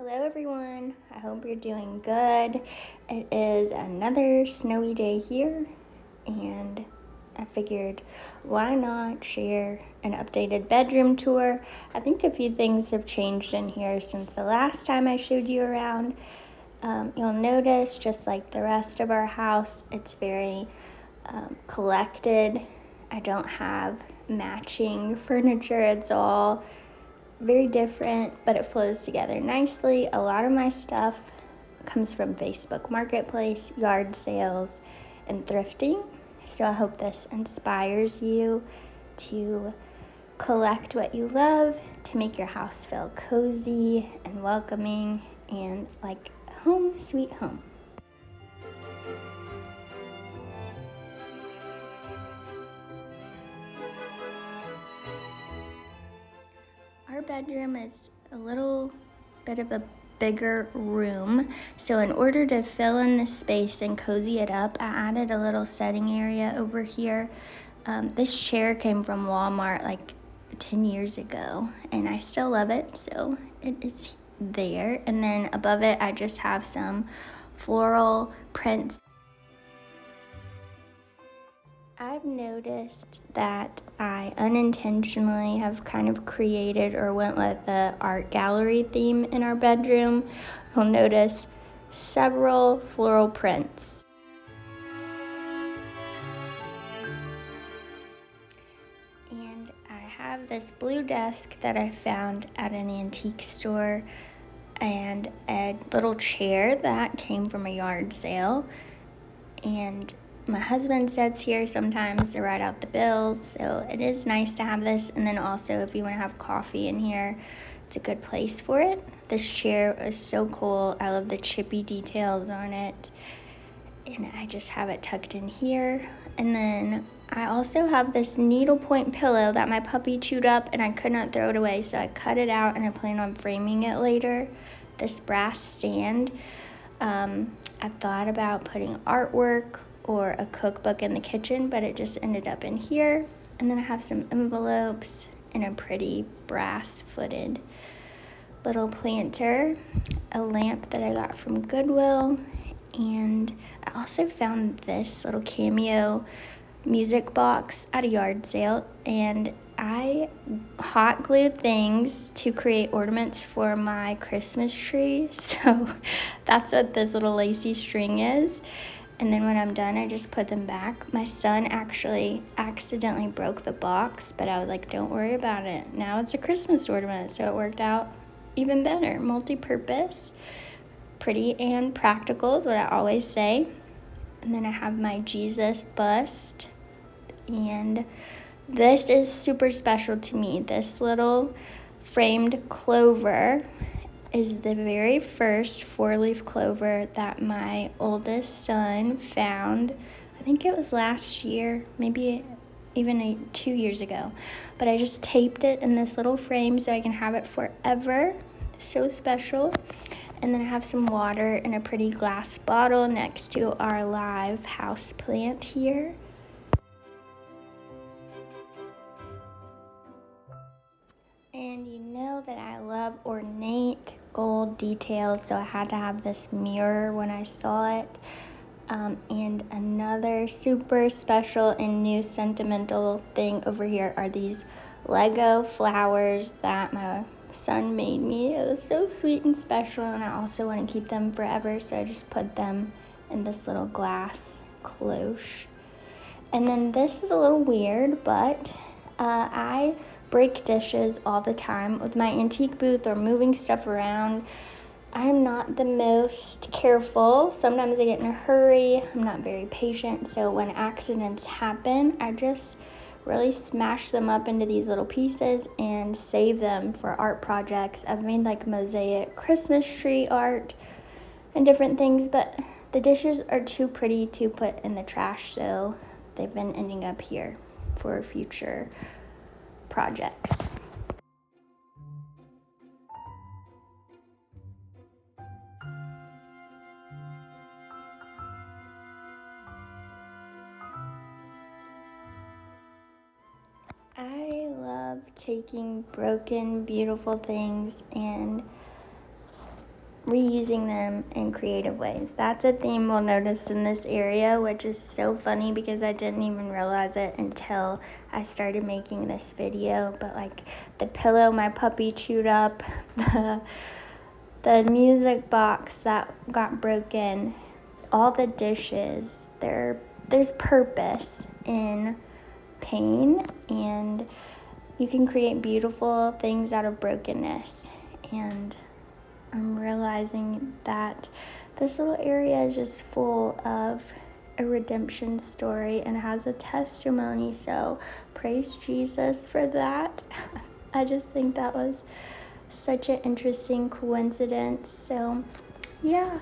Hello everyone, I hope you're doing good. It is another snowy day here and I figured why not share an updated bedroom tour. I think a few things have changed in here since the last time I showed you around. You'll notice, just like the rest of our house, it's very collected. I don't have matching furniture. It's all very different, but it flows together nicely. A lot of my stuff comes from Facebook Marketplace, yard sales, and thrifting. So I hope this inspires you to collect what you love, to make your house feel cozy and welcoming and like home sweet home. Our bedroom is a little bit of a bigger room, so in order to fill in the space and cozy it up, I added a little setting area over here. This chair came from Walmart like 10 years ago and I still love it, so it is there. And then above it I just have some floral prints. I've noticed that I unintentionally have kind of created or went with the art gallery theme in our bedroom. You'll notice several floral prints. And I have this blue desk that I found at an antique store and a little chair that came from a yard sale. And my husband sits here sometimes to write out the bills, so it is nice to have this. And then also, if you want to have coffee in here, it's a good place for it. This chair is so cool. I love the chippy details on it. And I just have it tucked in here. And then I also have this needlepoint pillow that my puppy chewed up and I could not throw it away, so I cut it out and I plan on framing it later. This brass stand. I thought about putting artwork or a cookbook in the kitchen, but it just ended up in here. And then I have some envelopes and a pretty brass-footed little planter, a lamp that I got from Goodwill, and I also found this little cameo music box at a yard sale, and I hot glued things to create ornaments for my Christmas tree. So that's what this little lacy string is. And then when I'm done, I just put them back. My son actually accidentally broke the box, but I was like, don't worry about it. Now it's a Christmas ornament, so it worked out even better. Multi-purpose, pretty and practical is what I always say. And then I have my Jesus bust, and this is super special to me. This little framed clover is the very first 4-leaf clover that my oldest son found. I think it was last year, maybe even 2 years ago. But I just taped it in this little frame so I can have it forever. So special. And then I have some water in a pretty glass bottle next to our live house plant here. And you know that I love ornate gold details, so I had to have this mirror when I saw it. And another super special and new sentimental thing over here are these Lego flowers that my son made me. It was so sweet and special, and I also want to keep them forever, so I just put them in this little glass cloche. And then this is a little weird, but I break dishes all the time with my antique booth or moving stuff around. I'm not the most careful. Sometimes I get in a hurry. I'm not very patient. So when accidents happen, I just really smash them up into these little pieces and save them for art projects. I've made like mosaic Christmas tree art and different things, but the dishes are too pretty to put in the trash, so they've been ending up here for future projects. I love taking broken, beautiful things and reusing them in creative ways. That's a theme we'll notice in this area, which is so funny because I didn't even realize it until I started making this video. But like the pillow my puppy chewed up, the music box that got broken, all the dishes, there's purpose in pain, and you can create beautiful things out of brokenness. And I'm realizing that this little area is just full of a redemption story and has a testimony, so praise Jesus for that. I just think that was such an interesting coincidence. So yeah.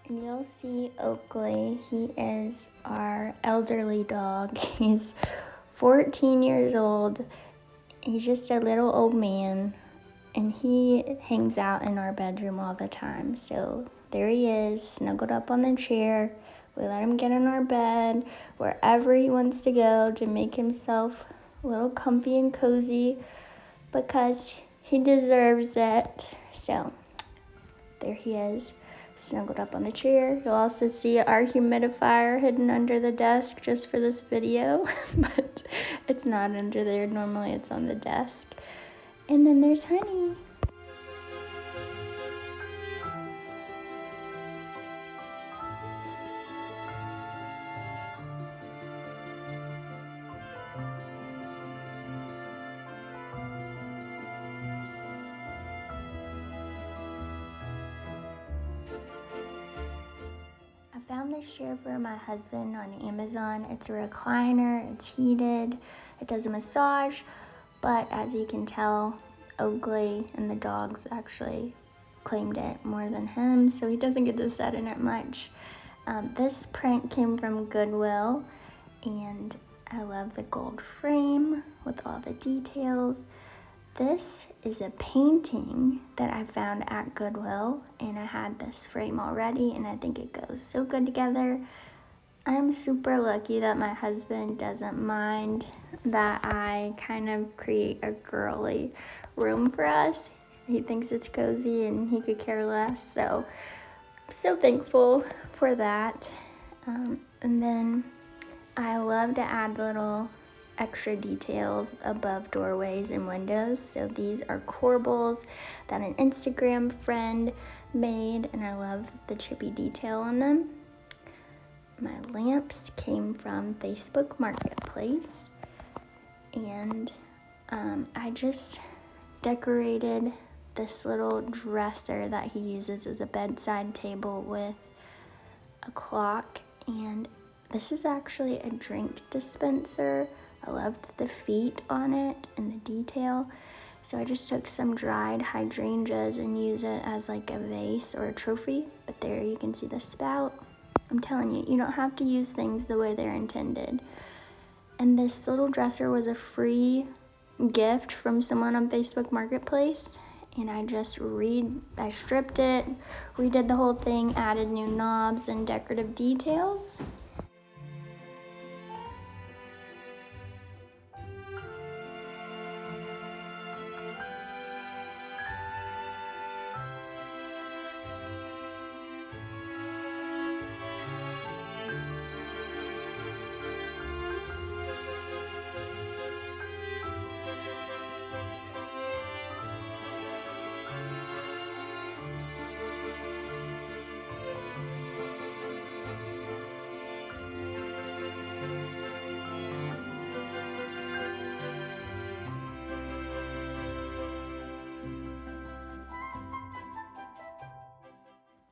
And you'll see Oakley. He is our elderly dog. He's 14 years old. He's just a little old man, and he hangs out in our bedroom all the time. So there he is, snuggled up on the chair. We let him get in our bed wherever he wants to go to make himself a little comfy and cozy because he deserves it. So there he is, snuggled up on the chair. You'll also see our humidifier hidden under the desk just for this video, but it's not under there. Normally it's on the desk. And then there's Honey. I found this chair for my husband on Amazon. It's a recliner, it's heated, it does a massage, but as you can tell, Oakley and the dogs actually claimed it more than him, so he doesn't get to sit in it much. This print came from Goodwill, and I love the gold frame with all the details. This is a painting that I found at Goodwill, and I had this frame already, and I think it goes so good together. I'm super lucky that my husband doesn't mind that I kind of create a girly room for us. He thinks it's cozy and he could care less, so I'm so thankful for that. And then I love to add little extra details above doorways and windows. So these are corbels that an Instagram friend made, and I love the chippy detail on them. My lamps came from Facebook Marketplace, and I just decorated this little dresser that he uses as a bedside table with a clock, and this is actually a drink dispenser. I loved the feet on it and the detail, so I just took some dried hydrangeas and used it as like a vase or a trophy. But there you can see the spout. I'm telling you, you don't have to use things the way they're intended. And this little dresser was a free gift from someone on Facebook Marketplace, and I stripped it, redid the whole thing, added new knobs and decorative details.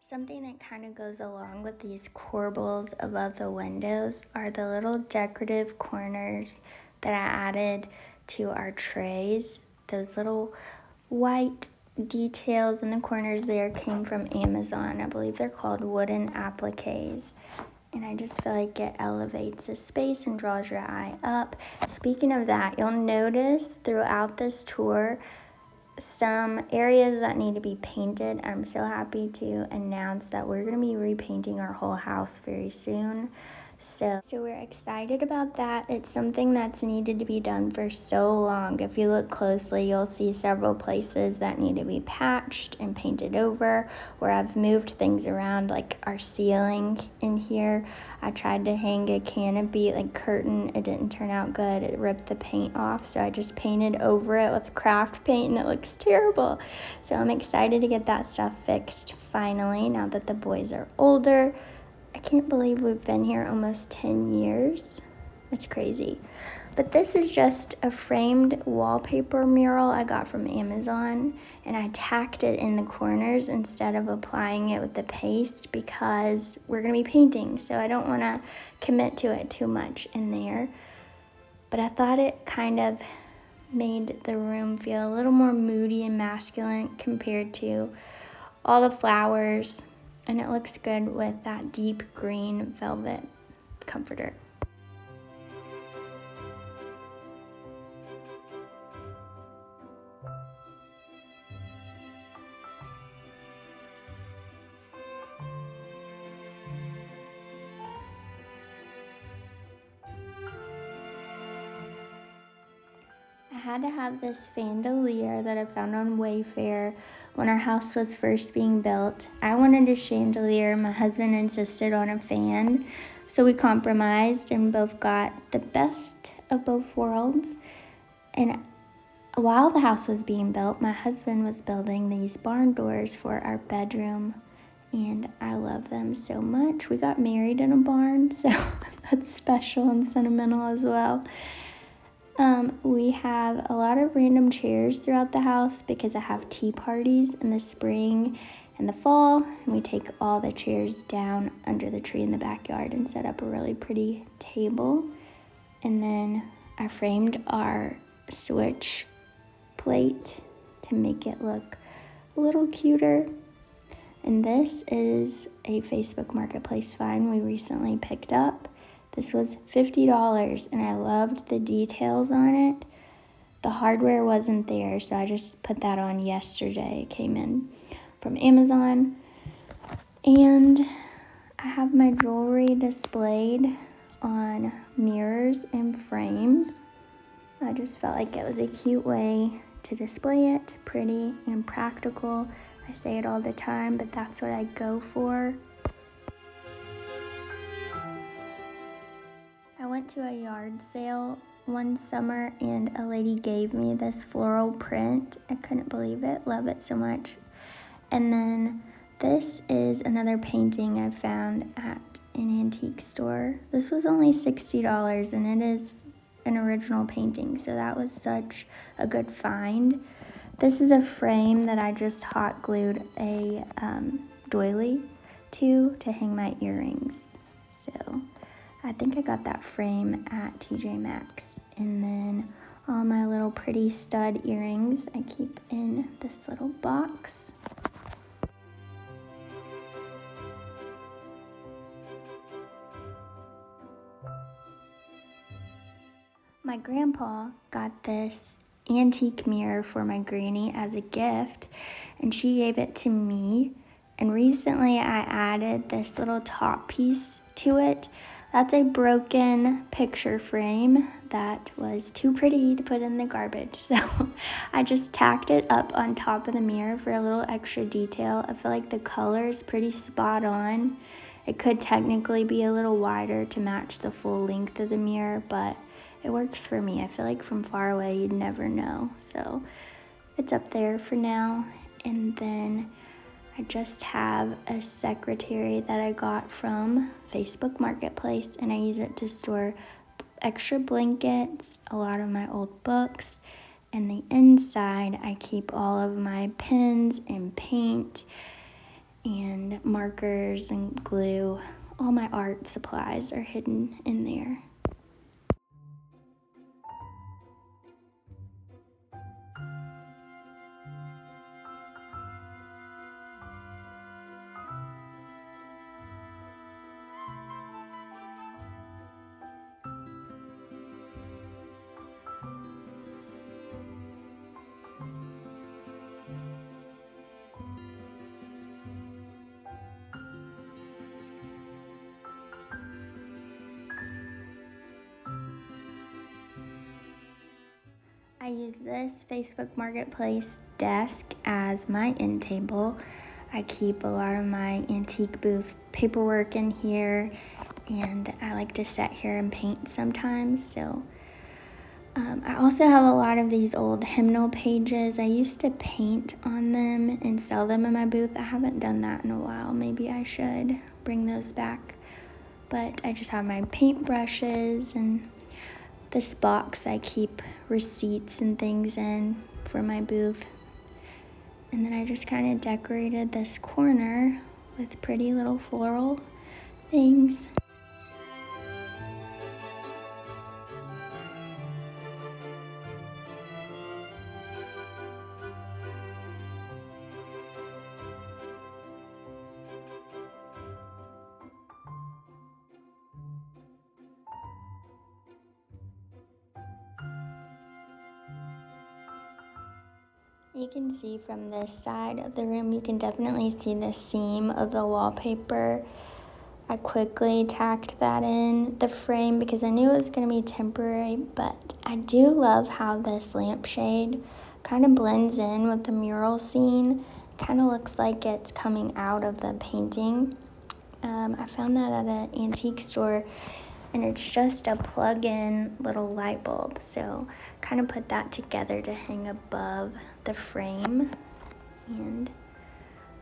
Something that kind of goes along with these corbels above the windows are the little decorative corners that I added to our trays. Those little white details in the corners there came from Amazon. I believe they're called wooden appliques. And I just feel like it elevates the space and draws your eye up. Speaking of that, you'll notice throughout this tour some areas that need to be painted. I'm so happy to announce that we're going to be repainting our whole house very soon. So we're excited about that. It's something that's needed to be done for so long. If you look closely, you'll see several places that need to be patched and painted over, where I've moved things around, like our ceiling in here. I tried to hang a canopy, like curtain. It didn't turn out good. It ripped the paint off, so I just painted over it with craft paint, and it looks terrible. So I'm excited to get that stuff fixed finally, now that the boys are older. I can't believe we've been here almost 10 years. It's crazy. But this is just a framed wallpaper mural I got from Amazon, and I tacked it in the corners instead of applying it with the paste because we're gonna be painting, so I don't wanna commit to it too much in there. But I thought it kind of made the room feel a little more moody and masculine compared to all the flowers. And it looks good with that deep green velvet comforter. I had to have this chandelier that I found on Wayfair when our house was first being built. I wanted a chandelier, my husband insisted on a fan, so we compromised and both got the best of both worlds. And while the house was being built, my husband was building these barn doors for our bedroom, and I love them so much. We got married in a barn, so that's special and sentimental as well. We have a lot of random chairs throughout the house because I have tea parties in the spring and the fall, and we take all the chairs down under the tree in the backyard and set up a really pretty table. And then I framed our switch plate to make it look a little cuter. And this is a Facebook Marketplace find we recently picked up. This was $50, and I loved the details on it. The hardware wasn't there, so I just put that on yesterday. It came in from Amazon. And I have my jewelry displayed on mirrors and frames. I just felt like it was a cute way to display it, pretty and practical. I say it all the time, but that's what I go for. I went to a yard sale one summer and a lady gave me this floral print. I couldn't believe it, love it so much. And then this is another painting I found at an antique store. This was only $60 and it is an original painting, so that was such a good find. This is a frame that I just hot glued a doily to hang my earrings. So I think I got that frame at TJ Maxx. And then all my little pretty stud earrings I keep in this little box. My grandpa got this antique mirror for my granny as a gift, and she gave it to me. And recently I added this little top piece to it. That's a broken picture frame that was too pretty to put in the garbage. So I just tacked it up on top of the mirror for a little extra detail. I feel like the color is pretty spot on. It could technically be a little wider to match the full length of the mirror, but it works for me. I feel like from far away you'd never know. So it's up there for now. And then I just have a secretary that I got from Facebook Marketplace, and I use it to store extra blankets, a lot of my old books, and the inside I keep all of my pens and paint and markers and glue. All my art supplies are hidden in there. I use this Facebook Marketplace desk as my end table. I keep a lot of my antique booth paperwork in here, and I like to sit here and paint sometimes. So I also have a lot of these old hymnal pages. I used to paint on them and sell them in my booth. I haven't done that in a while. Maybe I should bring those back. But I just have my paint brushes, and this box I keep receipts and things in for my booth. And then I just kind of decorated this corner with pretty little floral things. You can see from this side of the room, you can definitely see the seam of the wallpaper. I quickly tacked that in the frame because I knew it was going to be temporary, but I do love how this lampshade kind of blends in with the mural scene. Kind of looks like it's coming out of the painting. I found that at an antique store, and it's just a plug-in little light bulb. So kind of put that together to hang above the frame. And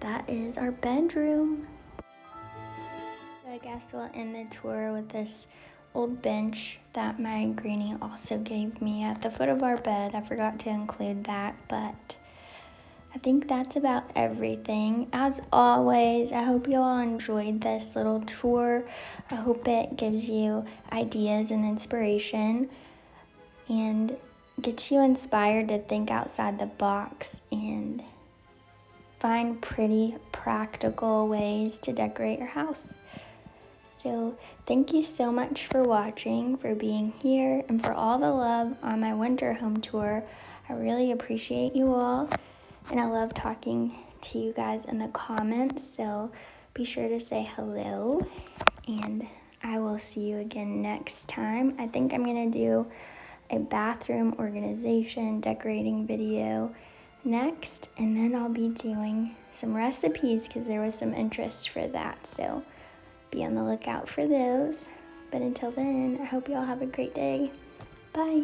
that is our bedroom. So I guess we'll end the tour with this old bench that my granny also gave me at the foot of our bed. I forgot to include that, but I think that's about everything. As always, I hope you all enjoyed this little tour. I hope it gives you ideas and inspiration and gets you inspired to think outside the box and find pretty practical ways to decorate your house. So thank you so much for watching, for being here, and for all the love on my winter home tour. I really appreciate you all, and I love talking to you guys in the comments, so be sure to say hello, and I will see you again next time. I think I'm gonna do a bathroom organization decorating video next, and then I'll be doing some recipes because there was some interest for that, so be on the lookout for those. But until then, I hope you all have a great day. Bye.